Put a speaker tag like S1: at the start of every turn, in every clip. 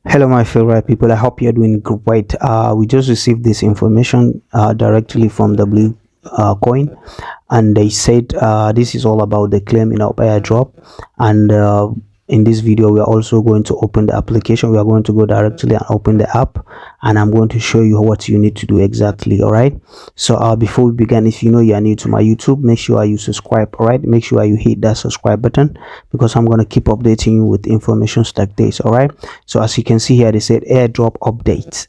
S1: Hello my favorite people, I hope you're doing great. We just received this information directly from W coin, and they said this is all about the claim in our airdrop. And in this video we are also going to open the application. We are going to go directly and open the app, and I'm going to show you what you need to do exactly. All right, so before we begin, if you know you are new to my YouTube, make sure you subscribe. All right, make sure you hit that subscribe button, because I'm going to keep updating you with information like this. All right, so as you can see here, they said airdrop update.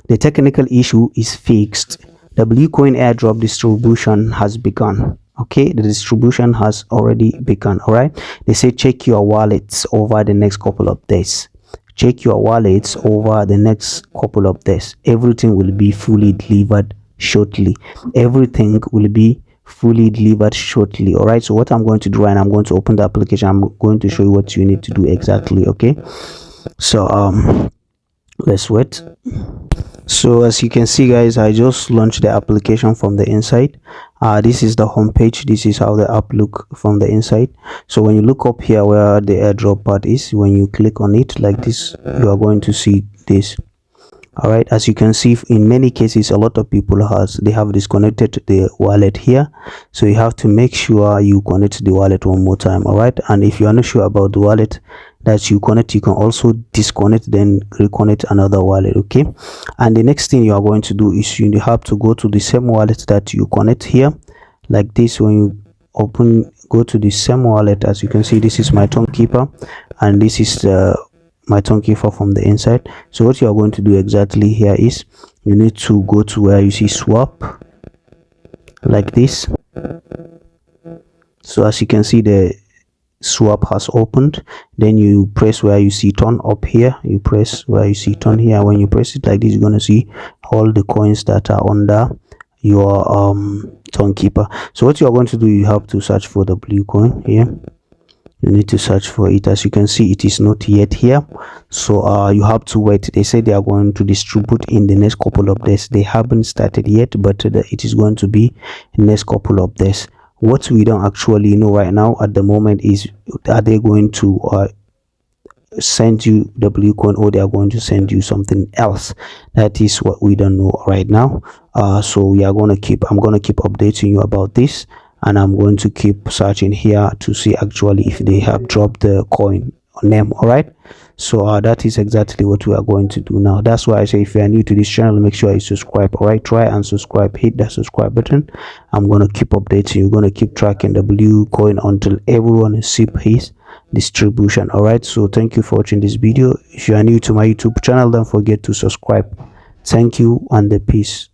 S1: The technical issue is fixed. The Bluecoin airdrop distribution has begun. Okay, the distribution has already begun. All right, they say check your wallets over the next couple of days. Check your wallets over the next couple of days. Everything will be fully delivered shortly. Everything will be fully delivered shortly. All right, so what I'm going to do, and I'm going to open the application, I'm going to show you what you need to do exactly. Okay, so let's wait. So as you can see guys, I just launched the application from the inside. This is the home page. This is how the app look from the inside. So when you look up here where the airdrop part is, when you click on it like this, you are going to see this. All right, as you can see, in many cases a lot of people have disconnected the wallet here, so you have to make sure you connect the wallet one more time. All right, and if you are not sure about the wallet that you connect, you can also disconnect, then reconnect another wallet. Okay, and the next thing you are going to do is you have to go to the same wallet that you connect here like this. When you go to the same wallet, as you can see, this is my Tonkeeper, and this is my Tonkeeper from the inside. So what you are going to do exactly here is you need to go to where you see swap like this. So as you can see, the swap has opened. Then you press where you see turn up here. You press where you see turn here. When you press it like this, you're going to see all the coins that are under your Tonkeeper. So what you are going to do, you have to search for the blue coin here. You need to search for it. As you can see, it is not yet here, so you have to wait. They say they are going to distribute in the next couple of days. They haven't started yet, but it is going to be in the next couple of days. What we don't actually know right now at the moment is, are they going to send you the blue coin, or they are going to send you something else? That is what we don't know right now. So I'm going to keep updating you about this, and I'm going to keep searching here to see actually if they have dropped the coin name. All right, so that is exactly what we are going to do now. That's why I say, if you are new to this channel, make sure you subscribe. All right, try and subscribe, hit that subscribe button. I'm going to keep updating you, going to keep tracking the blue coin until everyone receives his distribution. All right, so thank you for watching this video. If you are new to my YouTube channel, don't forget to subscribe. Thank you, and peace.